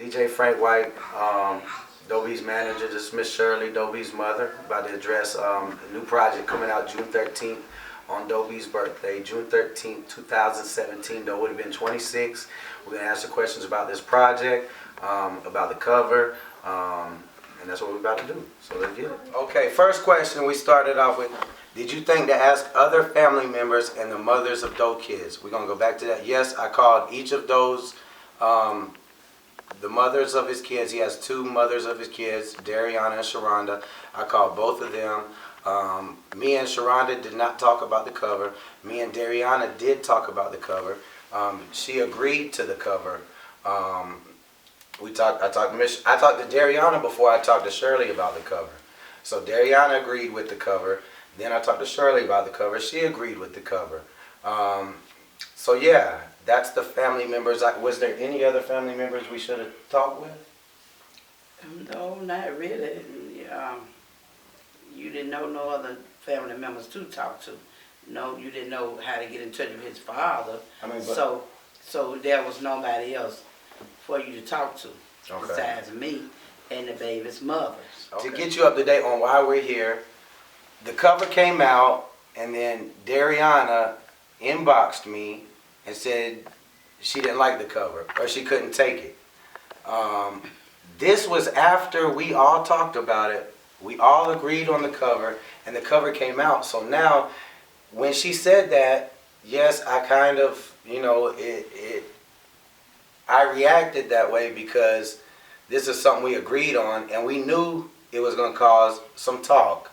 DJ Frank White, Dobie's manager. This is Miss Shirley, Dobie's mother. About to address a new project coming out June 13th on Dobie's birthday, June 13th, 2017. Doe would have been 26. We're going to answer questions about this project, about the cover, and that's what we're about to do. So let's get it. Okay, first question we started off with. Did you think to ask other family members and the mothers of Doe kids? We're going to go back to that. Yes, I called each of those, the mothers of his kids. He has two mothers of his kids, Dariana and Sharonda. I called both of them. Me and Sharonda did not talk about the cover. Me and Dariana did talk about the cover. She agreed to the cover. I talked to Dariana before I talked to Shirley about the cover. So Dariana agreed with the cover. Then I talked to Shirley about the cover. She agreed with the cover. So yeah, that's the family members. Was there any other family members we should have talked with? No, not really. You didn't know no other family members to talk to. No, you didn't know how to get in touch with his father. So there was nobody else for you to talk to besides me and the baby's mother. To get you up to date on why we're here, the cover came out, and then Dariana inboxed me and said she didn't like the cover, or she couldn't take it. This was after we all talked about it. We all agreed on the cover, and the cover came out. So now, when she said that, yes, I kind of, I reacted that way because this is something we agreed on, and we knew it was going to cause some talk.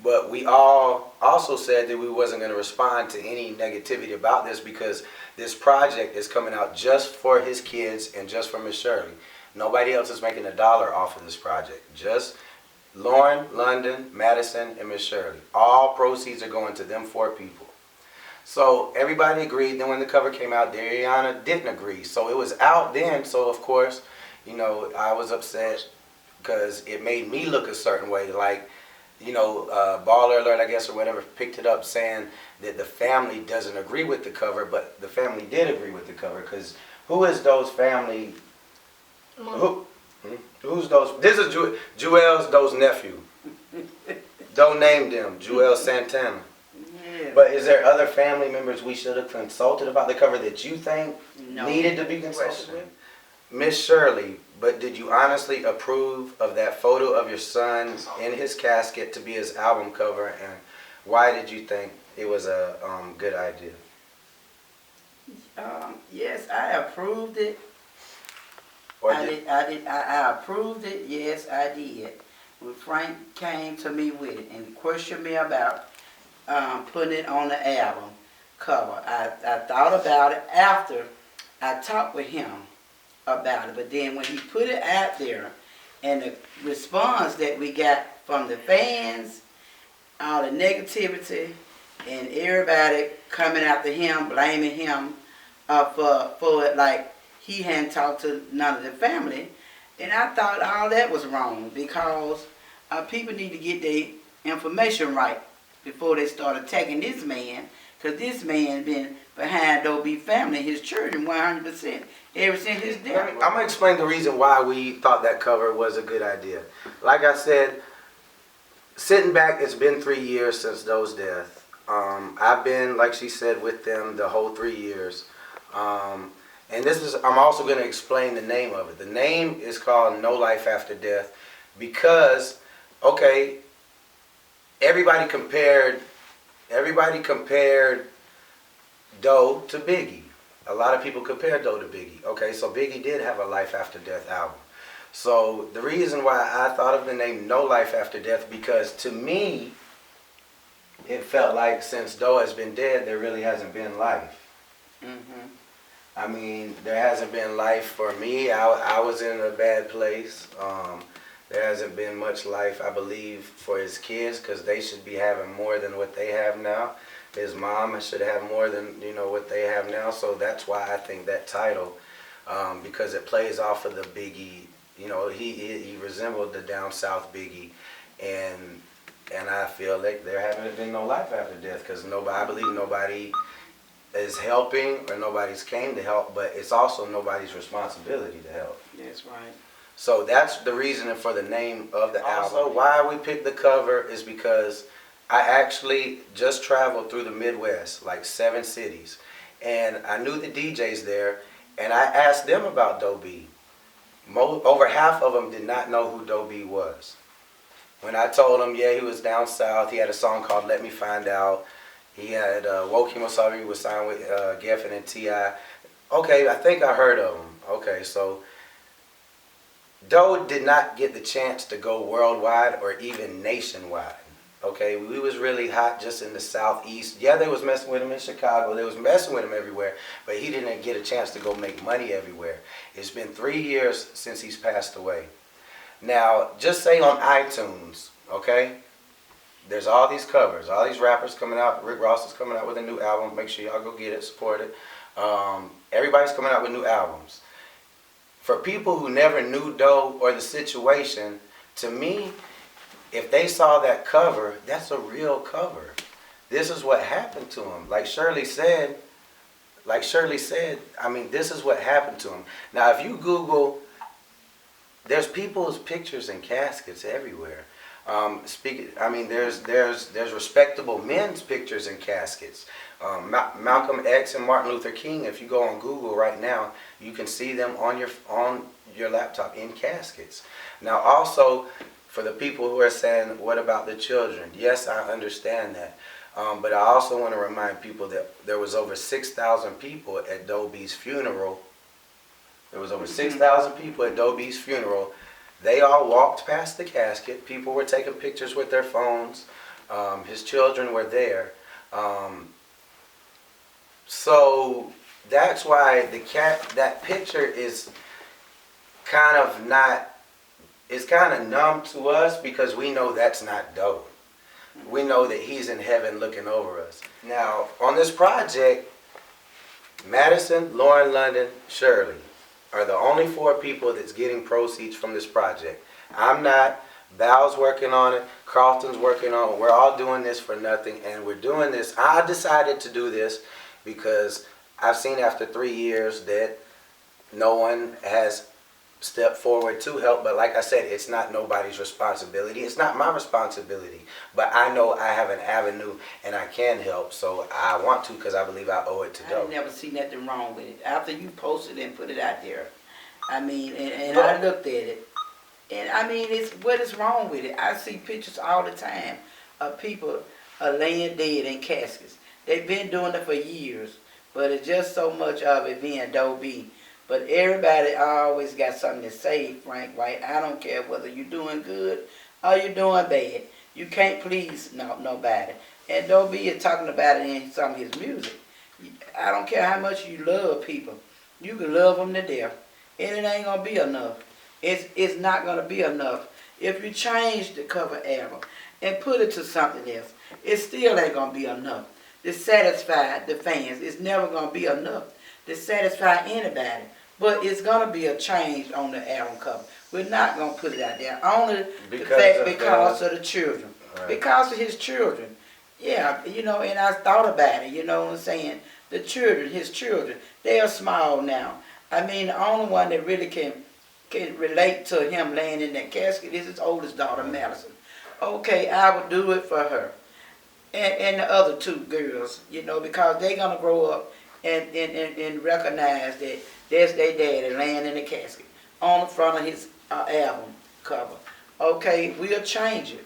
But we all also said that we wasn't going to respond to any negativity about this because this project is coming out just for his kids and just for Miss Shirley. Nobody else is making $1 off of this project. Just Lauren, London, Madison, and Miss Shirley. All proceeds are going to them 4 people. So everybody agreed. Then when the cover came out, Dariana didn't agree. So it was out then. So of course, I was upset because it made me look a certain way. Like, Baller Alert, I guess, or whatever, picked it up saying that the family doesn't agree with the cover, but the family did agree with the cover. Because who is Doe's family? Who's Doe's? This is Jewel's Doe's nephew. Doe named him Jewel Santana. Yeah. But is there other family members we should have consulted about the cover that you think needed to be consulted with? Miss Shirley, but did you honestly approve of that photo of your son in his casket to be his album cover, and why did you think it was a good idea? Yes, I approved it. I approved it. Yes, I did. When Frank came to me with it and questioned me about putting it on the album cover, I thought about it after I talked with him about it. But then when he put it out there and the response that we got from the fans, all the negativity and everybody coming after him, blaming him for it, like he hadn't talked to none of the family, and I thought all that was wrong because people need to get their information right before they start attacking this man, because this man been behind Dobie family, his children, 100% ever since his death. I'm going to explain the reason why we thought that cover was a good idea. Like I said, sitting back, it's been 3 years since Doe's death. I've been, like she said, with them the whole 3 years. And I'm also going to explain the name of it. The name is called No Life After Death because, okay, everybody compared Doe to Biggie. A lot of people compare Doe to Biggie. Okay, so Biggie did have a Life After Death album. So the reason why I thought of the name No Life After Death, because to me, it felt like since Doe has been dead, there really hasn't been life. Mm-hmm. I mean, there hasn't been life for me. I was in a bad place. There hasn't been much life, I believe, for his kids because they should be having more than what they have now. His mom should have more than what they have now. So that's why I think that title, because it plays off of the Biggie. He resembled the down south Biggie, and I feel like there haven't been no life after death because I believe nobody is helping or nobody's came to help, but it's also nobody's responsibility to help. That's right. So that's the reason for the name of the album. Also, why we picked the cover is because I actually just traveled through the Midwest, like 7 cities, and I knew the DJs there, and I asked them about Doe B. Over half of them did not know who Doe B was. When I told them, yeah, he was down south, he had a song called Let Me Find Out, he had Woke Him Sorry, he was signed with Geffen and T.I. Okay, I think I heard of him. Okay, so Doe did not get the chance to go worldwide or even nationwide. Okay, we was really hot just in the southeast. Yeah, they was messing with him in Chicago. They was messing with him everywhere, but he didn't get a chance to go make money everywhere. It's been 3 years since he's passed away. Now, just say on iTunes, okay, there's all these covers, all these rappers coming out. Rick Ross is coming out with a new album. Make sure y'all go get it, support it. Everybody's coming out with new albums. For people who never knew Doe or the situation, to me, if they saw that cover, that's a real cover. This is what happened to him. Like Shirley said, I mean, this is what happened to him. Now, if you Google, there's people's pictures in caskets everywhere. I mean, there's respectable men's pictures in caskets. Malcolm X and Martin Luther King. If you go on Google right now, you can see them on your laptop in caskets. Now, also for the people who are saying, "What about the children?" Yes, I understand that, but I also want to remind people that there was over 6,000 people at Doe B's funeral. There was over 6,000 people at Doe B's funeral. They all walked past the casket. People were taking pictures with their phones. His children were there. So that's why that picture is kind of not, it's kind of numb to us because we know that's not Doe. We know that he's in heaven looking over us. Now, on this project, Madison, Lauren London, Shirley are the only 4 people that's getting proceeds from this project. I'm not. Val's working on it. Carlton's working on it. We're all doing this for nothing, and we're doing this. I decided to do this because I've seen after 3 years that no one has stepped forward to help. But like I said, it's not nobody's responsibility. It's not my responsibility. But I know I have an avenue and I can help, so I want to because I believe I owe it to Doe. I never see nothing wrong with it. After you posted and put it out there, I mean, and I looked at it, and I mean, what is wrong with it? I see pictures all the time of people laying dead in caskets. They've been doing it for years, but it's just so much of it being Doe B. But everybody always got something to say, Frank White. I don't care whether you're doing good or you're doing bad. You can't please nobody. And Doe B is talking about it in some of his music. I don't care how much you love people. You can love them to death, and it ain't going to be enough. It's not going to be enough. If you change the cover album and put it to something else, it still ain't going to be enough to satisfy the fans. It's never going to be enough to satisfy anybody. But it's going to be a change on the album cover. We're not going to put it out there. Only because of the children. Right. Because of his children. Yeah, you know, and I thought about it, you know what I'm saying? The children, his children, they are small now. I mean, the only one that really can relate to him laying in that casket is his oldest daughter, Madison. Okay, I would do it for her. And the other 2 girls, you know, because they're going to grow up and recognize that there's their daddy laying in the casket on the front of his album cover. Okay, we'll change it.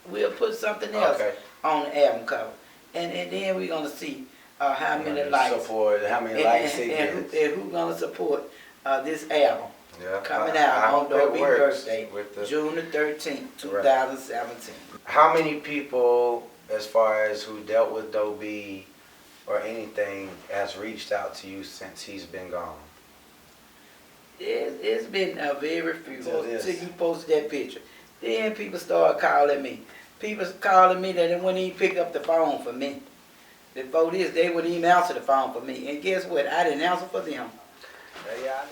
We'll put something else on the album cover. And then we're going to see how many likes. How many likes he gets. And who's going to support this album coming out on Doe B's birthday, June the 13th, 2017. How many people, as far as who dealt with Doe B or anything, has reached out to you since he's been gone? It's been a very few until you posted that picture. Then people started calling me. People calling me that they wouldn't even pick up the phone for me. Before this, they wouldn't even answer the phone for me. And guess what? I didn't answer for them.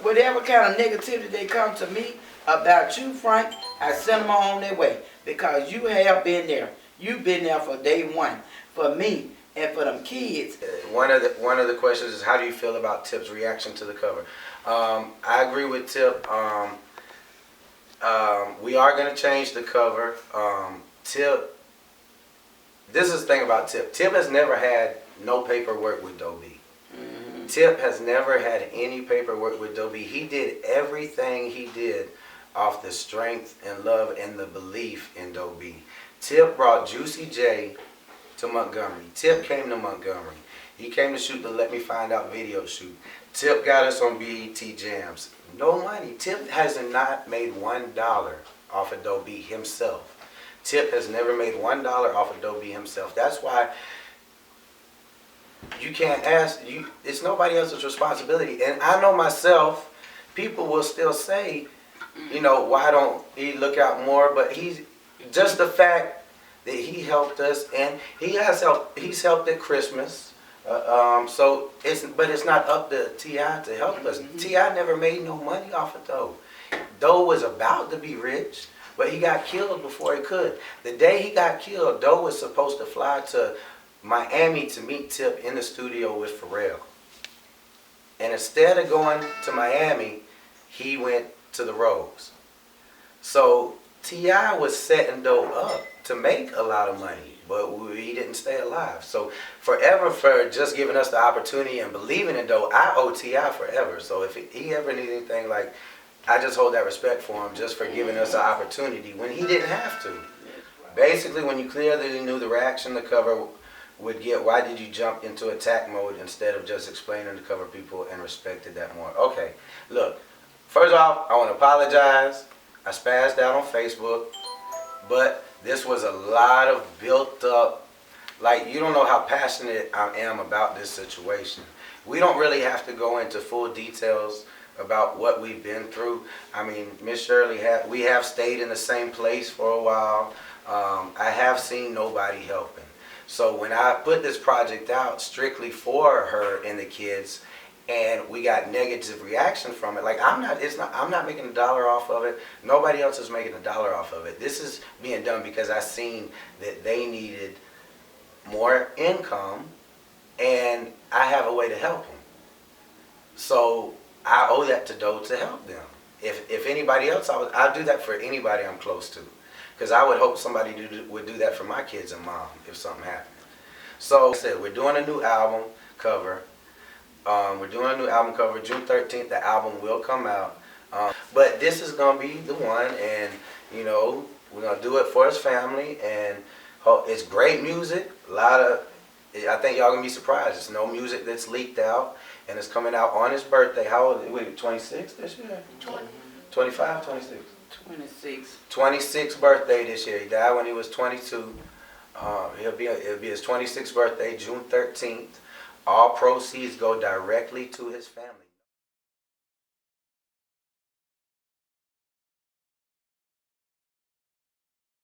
Whatever kind of negativity they come to me about you, Frank, I send them on their way. Because you have been there. You've been there for day one. For me, and for them kids. One of the questions is, how do you feel about Tip's reaction to the cover? I agree with Tip. We are going to change the cover. Tip, this is the thing about Tip. Tip has never had no paperwork with Dobie. Tip has never had any paperwork with Dobie. He did everything he did off the strength and love and the belief in Dobie. Tip brought Juicy J to Montgomery. Tip came to Montgomery. He came to shoot the Let Me Find Out video shoot. Tip got us on BET Jams. No money. Tip has not made $1 off of Dobie himself. Tip has never made $1 off of Dobie himself. That's why you can't ask, it's nobody else's responsibility. And I know myself, people will still say, you know, why don't he look out more? But he's just the fact that he helped us, and he has helped. He's helped at Christmas. So it's not up to T.I. to help us. T.I. never made no money off of Doe. Doe was about to be rich, but he got killed before he could. The day he got killed, Doe was supposed to fly to Miami to meet Tip in the studio with Pharrell. And instead of going to Miami, he went to the Rose. So T.I. was setting Doe up to make a lot of money, but he didn't stay alive. So forever, for just giving us the opportunity and believing in Doe, I owe T.I. forever. So if he ever needs anything, like, I just hold that respect for him just for giving us the opportunity when he didn't have to. Basically, when you clearly knew the reaction the cover would get, why did you jump into attack mode instead of just explaining to cover people and respected that more? Okay, look, first off, I want to apologize. I spazzed out on Facebook, but this was a lot of built up, like, you don't know how passionate I am about this situation. We don't really have to go into full details about what we've been through. I mean, Ms.Shirley, we have stayed in the same place for a while. I have seen nobody helping. So when I put this project out strictly for her and the kids, and we got negative reaction from it, like, I'm not making $1 off of it. Nobody else is making $1 off of it. This is being done because I seen that they needed more income, and I have a way to help them. So I owe that to Doe to help them. If anybody else, I'll do that for anybody I'm close to. Because I would hope somebody would do that for my kids and mom if something happened. So, like I said, we're doing a new album cover. June 13th, the album will come out. But this is going to be the one, and, you know, we're going to do it for his family. And it's great music. I think y'all going to be surprised. It's no music that's leaked out. And it's coming out on his birthday. How old is he? 26 this year? 20. 25, 26? 26. 26th birthday this year. He died when he was 22. It'll be his 26th birthday, June 13th. All proceeds go directly to his family.